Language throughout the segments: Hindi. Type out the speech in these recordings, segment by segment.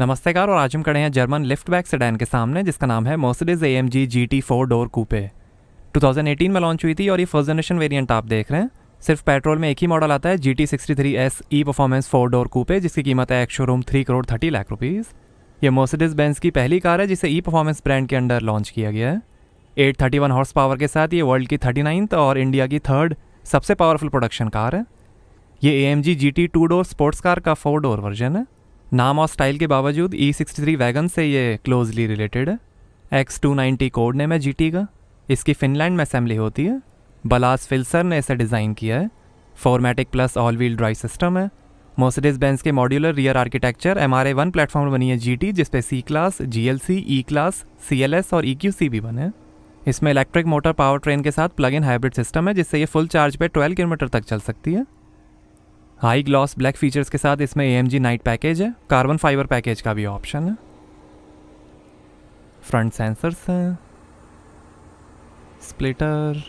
नमस्तेकार और आज हम खड़े हैं जर्मन लिफ्टबैक सेडान के सामने जिसका नाम है मर्सिडीज AMG GT 4 डोर कूपे। 2018 में लॉन्च हुई थी और ये फर्स्ट जनरेशन वेरिएंट आप देख रहे हैं। सिर्फ पेट्रोल में एक ही मॉडल आता है GT 63S ई परफॉर्मेंस 4 डोर कूपे जिसकी कीमत है ex showroom 3 crore 30 lakh rupees. ये मर्सिडीज बेंज की पहली कार है जिसे ई परफॉर्मेंस ब्रांड के अंडर लॉन्च किया गया है। 831 हॉर्स पावर के साथ ये वर्ल्ड की 39th और इंडिया की 3rd सबसे पावरफुल प्रोडक्शन कार है। ये AMG GT 2 door sports car का 4 डोर वर्जन है। नाम और स्टाइल के बावजूद E63 वैगन से ये क्लोजली रिलेटेड है। X290 कोड नेम है GT का। इसकी फिनलैंड में असेंबली होती है। बलास फिल्सर ने इसे डिज़ाइन किया है। Four matic plus all wheel drive system है। मर्सिडीज बेंज के modular rear architecture MRA1 platform बनी है GT जिसपे C class, GLC, E class, CLS और EQC भी बने। इसमें इलेक्ट्रिक मोटर पावर ट्रेन के साथ प्लग इन हाइब्रिड सिस्टम है जिससे ये फुल चार्ज पे 12 किलोमीटर तक चल सकती है। हाई ग्लॉस ब्लैक फीचर्स के साथ इसमें AMG नाइट पैकेज है। कार्बन फाइबर पैकेज का भी ऑप्शन है। फ्रंट सेंसर्स हैं, splitter,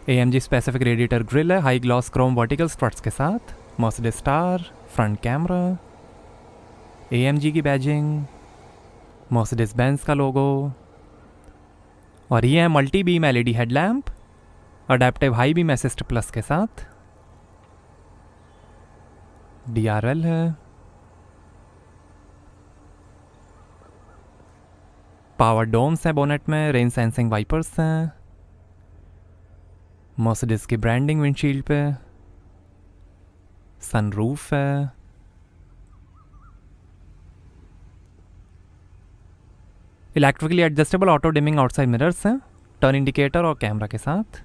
AMG specific radiator grille है, high gloss chrome vertical struts के साथ, Mercedes star, front camera, AMG की बैजिंग, मर्सिडीज बेंज का लोगो और ये है multi beam LED headlamp, adaptive high beam assist plus के साथ। DRL है, पावर डोम्स है बोनेट में, रेन सेंसिंग वाइपर्स हैं, मर्सिडीज की ब्रांडिंग विंडशील्ड पे, सनरूफ है, electrically adjustable auto dimming outside mirrors हैं, टर्न इंडिकेटर और कैमरा के साथ।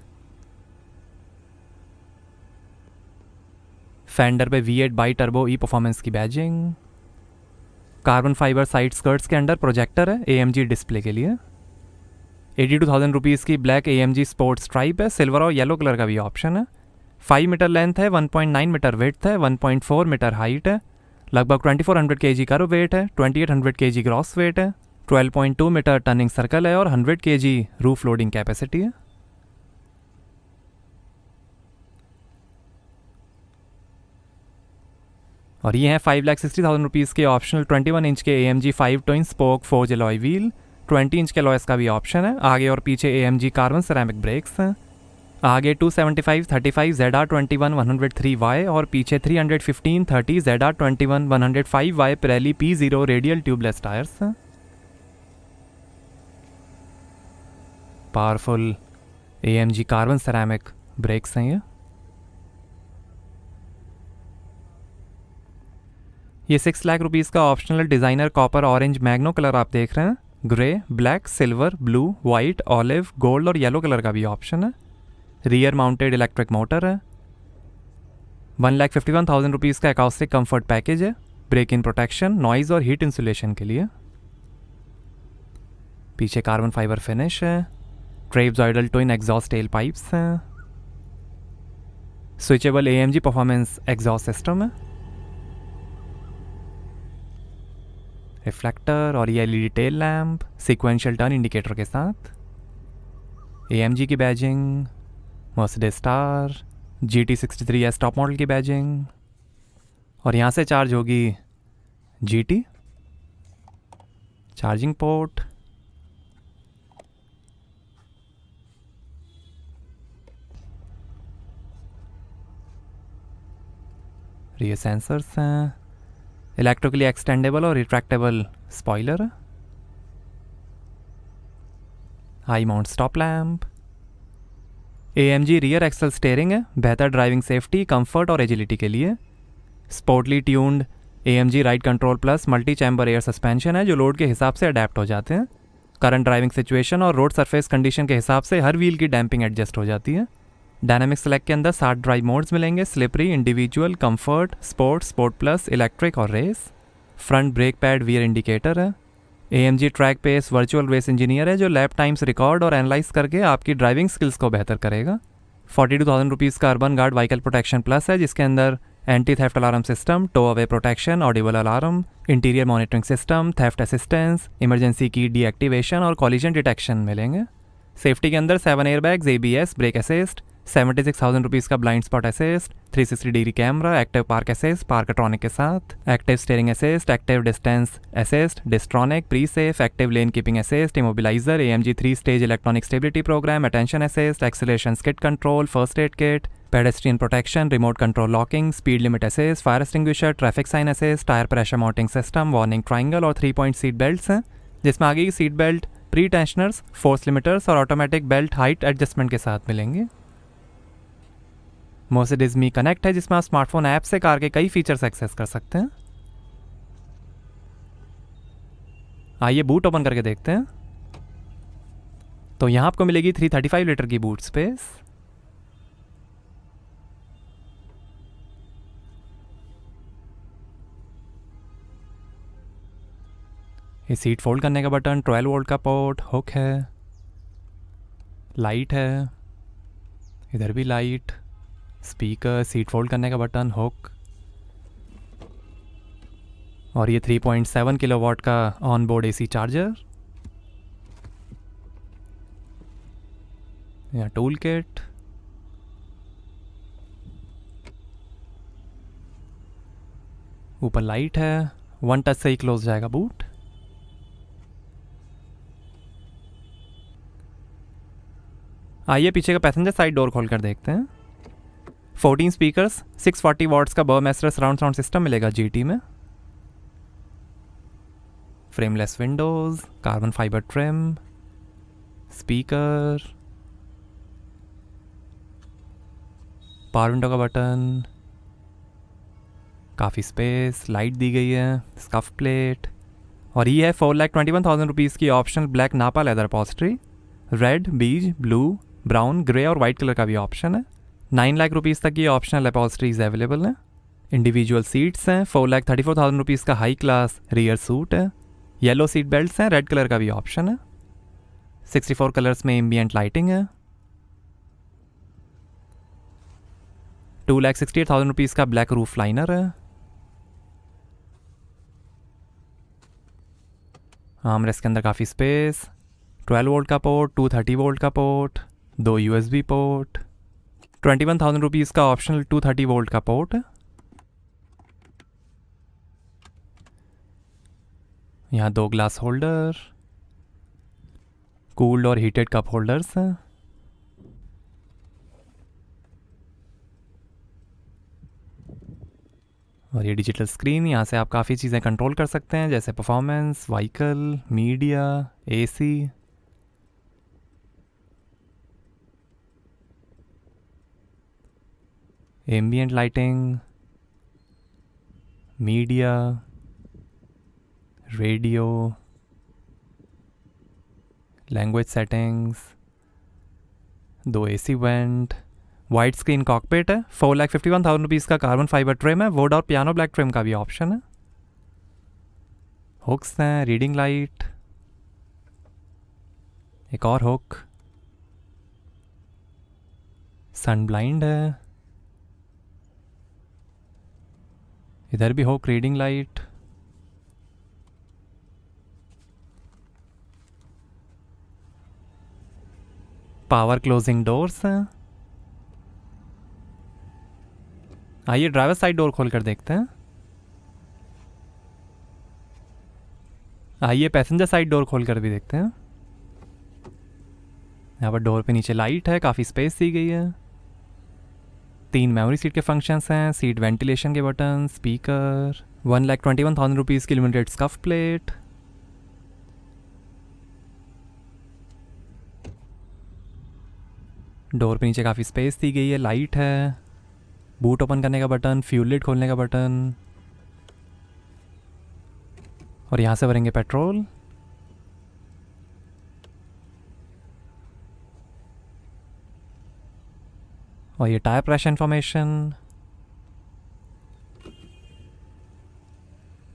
फेंडर पे V8 bi turbo E performance की badging. Carbon fibre side skirts के अंडर प्रोजेक्टर है AMG डिस्प्ले के लिए। 82,000 रुपीज़ की ब्लैक AMG स्पोर्ट्स स्ट्राइप है, सिल्वर और येलो कलर का भी ऑप्शन है। 5 मीटर लेंथ है, 1.9 मीटर विड्थ है, 1.4 मीटर हाइट है, लगभग 2400 kg कर्व वेट है, 2800 kg ग्रॉस वेट है, 12.2 मीटर टर्निंग सर्कल है और 100 kg रूफ लोडिंग कैपेसिटी है। और ये हैं 5,60,000 रुपीज़ के ऑप्शनल 21 इंच के AMG 5 twin spoke forge alloy wheel. 20 inch के अलॉयस का भी ऑप्शन है। आगे और पीछे AMG कार्बन सेरेमिक ब्रेक्स हैं। आगे 275/35 ZR21 103Y और पीछे 315/30 ZR21 105Y Pirelli P0 radial tubeless tyres हैं। Powerful AMG carbon ceramic brakes हैं ये 6 लाख रुपीज़ का optional designer copper orange magno colour आप देख रहे हैं। Grey, black, silver, blue, white, olive, gold और येलो कलर का भी ऑप्शन है। रियर माउंटेड इलेक्ट्रिक मोटर है। 1,51,000 रुपीज़ का एकॉस्टिक कंफर्ट पैकेज है। ब्रेक इन प्रोटेक्शन, नॉइज़ और हीट इंसुलेशन के लिए। पीछे कार्बन फाइबर फिनिश है। ट्रेपजॉइडल ट्विन एग्जॉस्ट टेल पाइप्स हैं। Switchable AMG performance exhaust system है। रिफ्लेक्टर और ये LED tail lamp, sequential turn indicator के साथ। AMG की badging, Mercedes star, GT 63S top model की बैजिंग और यहाँ से चार्ज होगी GT। Charging port, rear sensors हैं, इलेक्ट्रिकली एक्सटेंडेबल और retractable spoiler, high mount stop lamp, AMG rear axle steering है, बेहतर ड्राइविंग सेफ्टी, कंफर्ट और एजिलिटी के लिए। Sportly tuned AMG ride control plus multi chamber air suspension है जो लोड के हिसाब से अडेप्ट हो जाते हैं। करंट ड्राइविंग सिचुएशन और रोड सरफेस कंडीशन के हिसाब से हर व्हील की डैम्पिंग एडजस्ट हो जाती है। डायनामिक सेलेक्ट के अंदर 7 ड्राइव मोड्स मिलेंगे, slippery, individual, comfort, sport, sport plus, electric और race. Front brake pad wear indicator है। AMG track pace virtual race engineer है जो लैप टाइम्स रिकॉर्ड और एनालाइज करके आपकी ड्राइविंग स्किल्स को बेहतर करेगा। 42,000 रुपीज़ का urban guard vehicle protection plus है जिसके अंदर anti theft alarm system, tow away protection, audible alarm, interior monitoring system, theft assistance, emergency key deactivation और कॉलिजन डिटेक्शन मिलेंगे। सेफ्टी के अंदर 7 airbags, ABS, brake assist, 76,000 rupees का blind spot assist, 360 degree camera, active park assist Parktronic के साथ, active steering assist, active distance assist, Distronic, pre safe, active lane keeping assist, immobiliser, AMG 3 stage electronic stability program, attention assist, acceleration skid control, first aid kit, pedestrian protection, remote control locking, speed limit assist, fire extinguisher, traffic sign assist, tyre pressure mounting system, warning triangle और 3 पॉइंट सीट बेल्ट्स हैं, जिसमें आगे की seat belt pre tensioners, force limiters और ऑटोमेटिक बेल्ट हाइट एडजस्टमेंट के साथ मिलेंगे। Mercedes Me कनेक्ट है, जिसमें आप स्मार्टफोन ऐप से कार के कई फीचर्स एक्सेस कर सकते हैं। आइए बूट ओपन करके देखते हैं। तो यहाँ आपको मिलेगी 335 लीटर की बूट स्पेस। ये सीट फोल्ड करने का बटन, 12 वोल्ट का पोर्ट, हुक है, लाइट है, इधर भी लाइट, स्पीकर, सीट फोल्ड करने का बटन, हुक, और ये 3.7 किलोवाट का ऑन बोर्ड AC चार्जर, यहाँ टूल किट, ऊपर लाइट है, 1 टच से ही क्लोज जाएगा बूट। आइए पीछे का पैसेंजर साइड डोर खोल कर देखते हैं। 14 स्पीकर्स, 640 वॉट्स का बर्मेस्टर सराउंड साउंड सिस्टम मिलेगा GT में। Frameless Windows, carbon fibre trim, speaker, power window का बटन, काफ़ी स्पेस, लाइट दी गई है, स्कफ प्लेट, और ये है 4,21,000 रुपीज़ की ऑप्शनल ब्लैक नापा लेदर अपॉल्स्ट्री। रेड, बीज, ब्लू, ब्राउन, ग्रे और वाइट कलर का भी ऑप्शन है। 9 लाख रुपीज़ तक की ऑप्शनल अपॉल्स्ट्रीज अवेलेबल हैं। इंडिविजुअल सीट्स हैं। 4,34,000 रुपीज़ का हाई क्लास रियर सूट है। येलो सीट बेल्ट्स हैं, रेड कलर का भी ऑप्शन है। 64 कलर्स में एम्बियंट लाइटिंग है। 2,68,000 रुपीज़ का ब्लैक रूफ लाइनर है। आर्मरेस्ट के अंदर काफ़ी स्पेस, 12 वोल्ट का पोर्ट, 230 वोल्ट का पोर्ट, 2 USB पोर्ट, 21,000 रुपीज़ का ऑप्शनल 230 वोल्ट का पोर्ट है। यहाँ 2 ग्लास होल्डर, कूल्ड और हीटेड कप होल्डर्स हैं। और ये डिजिटल स्क्रीन, यहाँ से आप काफ़ी चीज़ें कंट्रोल कर सकते हैं, जैसे performance, vehicle, media, AC, ambient lighting, media, radio, language settings, 2 AC went, white screen cockpit है। 4,51,000 रुपीज़ का कार्बन फाइबर ट्रिम है। वुड और पियानो ब्लैक ट्रिम का भी ऑप्शन है। हुक्स हैं, रीडिंग लाइट, एक और हुक, सन ब्लाइंड है, इधर भी hook, reading light, power closing doors हैं। आइए ड्राइवर साइड डोर खोल कर देखते हैं। आइए पैसेंजर साइड डोर खोल कर भी देखते हैं। यहाँ पर डोर पे नीचे लाइट है, काफ़ी स्पेस दी गई है। 3 मेमोरी सीट के फंक्शंस हैं, सीट वेंटिलेशन के बटन, स्पीकर, 1,21,000 रुपीज़ की लिमिटेड स्कफ प्लेट, डोर पे नीचे काफ़ी स्पेस दी गई है, लाइट है, बूट ओपन करने का बटन, फ्यूल लिड खोलने का बटन, और यहाँ से भरेंगे पेट्रोल। और ये tyre pressure information,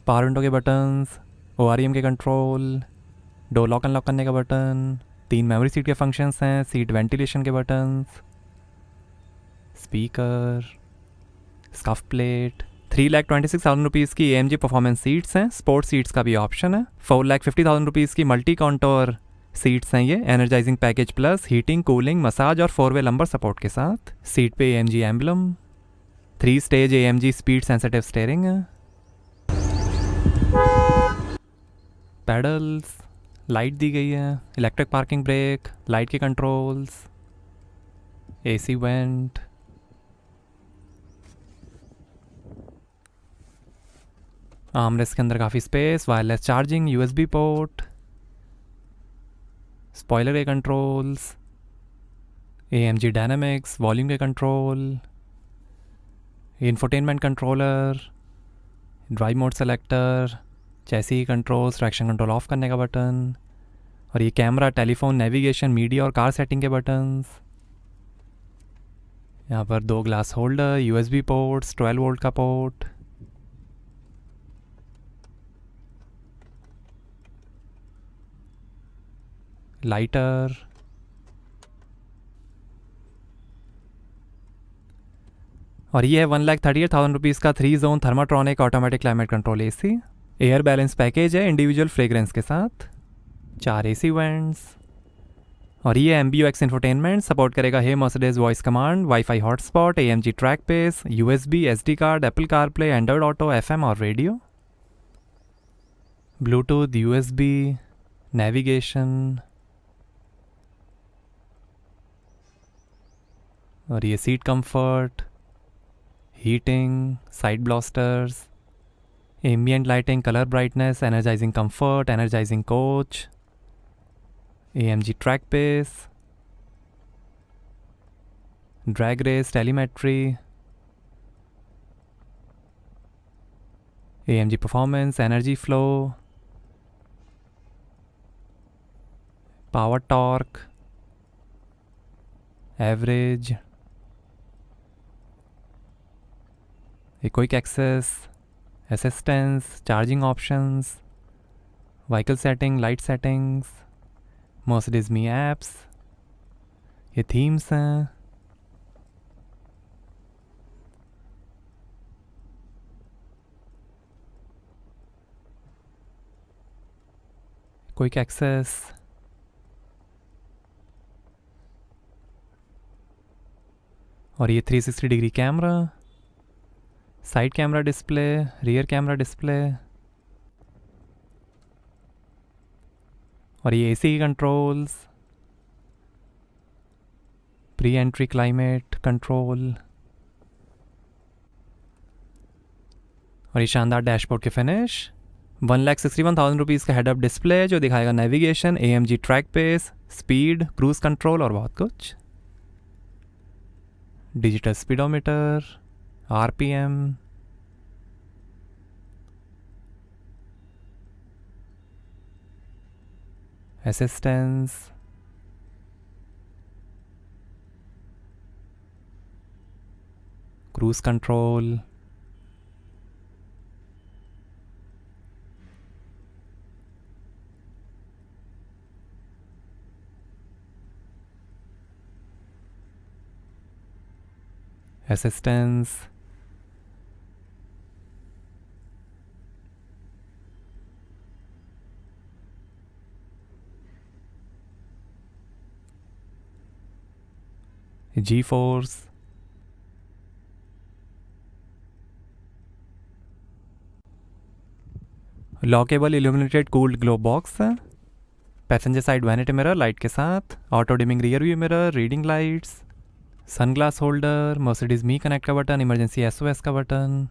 power window के बटन्स, ORM के कंट्रोल, डोर लॉक अनलॉक करने का बटन, 3 मेमोरी सीट के फंक्शंस हैं, सीट वेंटिलेशन के buttons, speaker, scuff plate. 3,26,000 rupees की AMG परफॉर्मेंस सीट्स हैं। स्पोर्ट्स सीट्स का भी ऑप्शन है। 4,50,000 रुपीज़ की मल्टी कॉन्टोर सीट्स हैं ये energising package plus heating cooling massage और 4-वे लंबर सपोर्ट के साथ। सीट पे AMG emblem, 3 stage AMG speed sensitive steering है। पैडल्स, लाइट दी गई है, इलेक्ट्रिक पार्किंग ब्रेक, लाइट के कंट्रोल्स, AC वेंट, आर्मरेस्ट के अंदर काफ़ी space, wireless charging, USB port, spoiler के कंट्रोल्स, AMG डायनामिक्स, वॉल्यूम के control, infotainment controller, drive mode selector, chassis controls, traction control of करने का बटन, और ये कैमरा, टेलीफोन, नेविगेशन, मीडिया और कार सेटिंग के बटन्स। यहाँ पर 2 glass holder, USB ports, 12 volt का पोर्ट, लाइटर, और ये है 1,38,000 रुपीज़ का 3 zone Thermatronic automatic climate control AC। Air balance package है इंडिविजुअल फ्रेग्रेंस के साथ, 4 AC वेंट्स, और ये MBUX इंफोटेनमेंट सपोर्ट करेगा hey Mercedes voice command, wifi hotspot, AMG track pace, USB, SD card, Apple CarPlay, Android auto, FM और रेडियो, ब्लूटूथ, USB, नेविगेशन, और ये seat comfort, heating, side blasters, ambient lighting, colour brightness, energizing comfort, energizing coach, AMG track pace, drag race, telemetry, AMG performance, energy flow, power torque, average, quick access, assistance, charging options, vehicle setting, light settings, Mercedes me apps, ये थीम्स हैं, क्विक एक्सेस, और ये 360 degree camera, side camera display, rear camera display, और ये AC controls, pre entry climate control, और ये शानदार डैशबोर्ड के फिनिश। 1,61,000 रुपीज़ का हेडअप डिस्प्ले जो दिखाएगा navigation, AMG track pace, speed, cruise control और बहुत कुछ, digital speedometer, RPM, assistance, cruise control, assistance, G force, lockable illuminated cooled glove box है, passenger side vanity mirror light के साथ, auto dimming rear view mirror, reading lights, sunglass holder, Mercedes me connect का बटन, इमरजेंसी SOS का बटन,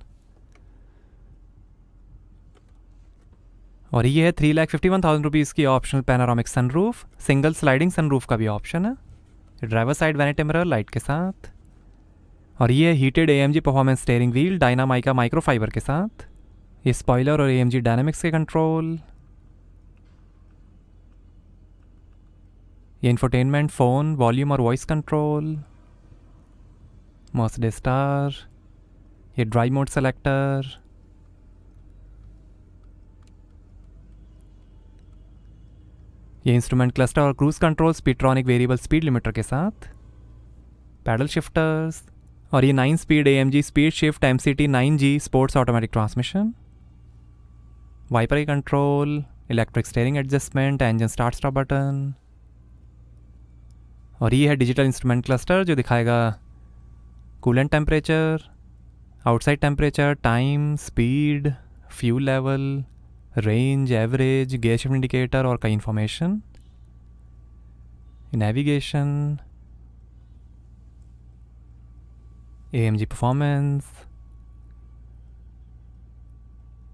और ये है 3,51,000 रुपीज़ की optional panoramic sunroof, single sliding sunroof का भी ऑप्शन है, driver side vanity mirror light के साथ, और ये heated AMG performance steering wheel Dynamica microfibre के साथ, ये स्पॉइलर और AMG डायनामिक्स के कंट्रोल, ये इंफोटेनमेंट, फ़ोन, वॉल्यूम और वॉइस कंट्रोल, मर्सिडीज स्टार, ये ड्राइव मोड सेलेक्टर, ये इंस्ट्रूमेंट क्लस्टर और cruise control Speedtronic variable speed limiter के साथ, पैडल शिफ्टर्स, और ये 9 speed AMG speed shift MCT 9G sports automatic transmission, wiper के control, electric steering adjustment, engine start stop button. और ये है डिजिटल इंस्ट्रूमेंट क्लस्टर जो दिखाएगा coolant temperature, outside temperature, time, speed, fuel level, range, average, gear shift indicator और कई information, navigation, AMG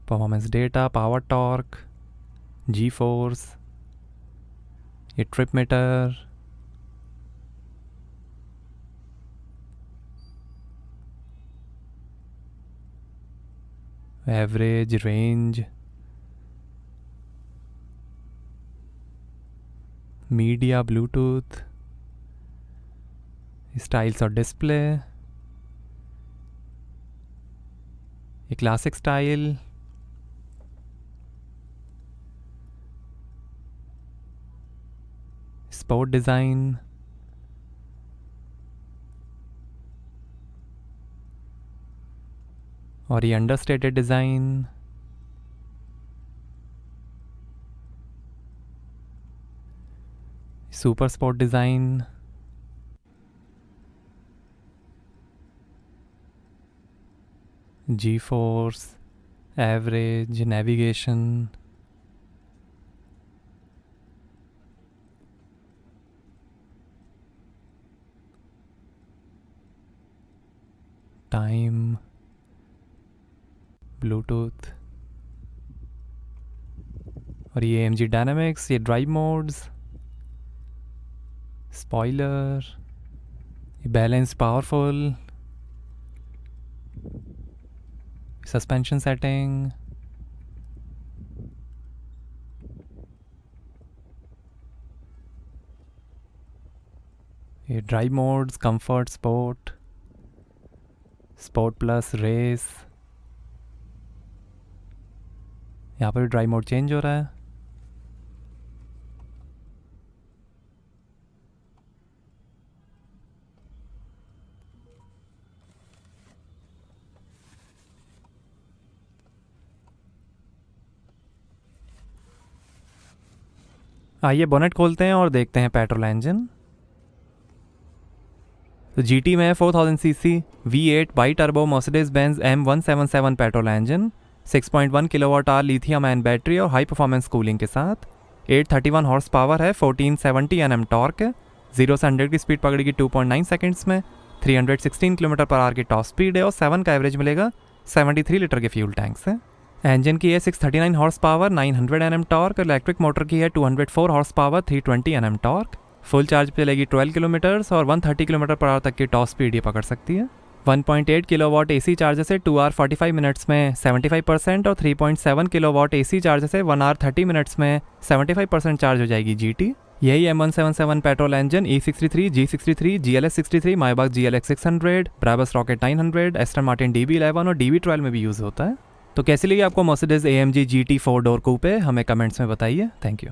performance data, power torque, G force, ये trip meter, average, range, media, Bluetooth, styles और डिस्प्ले, ये क्लासिक स्टाइल, स्पोर्ट डिज़ाइन, और ये understated design, super sport design, G force, average, navigation, time, Bluetooth, और ये AMG डायनामिक्स, ये ड्राइव मोड्स, स्पॉइलर, ये बैलेंस, पावरफुल, सस्पेंशन सेटिंग, ये drive modes, comfort, sport, sport plus, race. यहाँ पर भी ड्राइव मोड चेंज हो रहा है। आइए बोनेट खोलते हैं और देखते हैं पेट्रोल इंजन। तो GT में 4000 CC V8 bi turbo Mercedes Benz M177 petrol engine, 6.1 kilowatt hour lithium ion battery और हाई परफॉर्मेंस कूलिंग के साथ। 831 हॉर्स पावर है, 1470 Nm टॉर्क है। 0 से 100 की स्पीड पकड़ेगी 2.9 सेकंड्स में। 316 किलोमीटर पर आवर की टॉप स्पीड है और 7 का एवरेज मिलेगा। 73 लीटर के फ्यूल टैंक से। इंजन की है 639 horse power, 900 Nm torque. Electric motor की है 204 horse power, 320 Nm torque. Full charge पे चलेगी 12 किलोमीटर्स और 130 किलोमीटर पर आवर तक की टॉप स्पीड ये पकड़ सकती है। 1.8 किलोवाट AC चार्जर से 2 आवर 45 मिनट्स में 75% और 3.7 किलोवाट AC चार्जर से 1 आवर 30 मिनट्स में 75% चार्ज हो जाएगी GT। यही M177 petrol engine E63, G63, GLS63, Maybach GLX 600, Brabus rocket 900, Aston Martin DB11 और DB12 में भी यूज़ होता है। तो कैसी लगी आपको मर्सिडीज AMG GT 4 डोर कूपे? हमें कमेंट्स में बताइए। Thank you.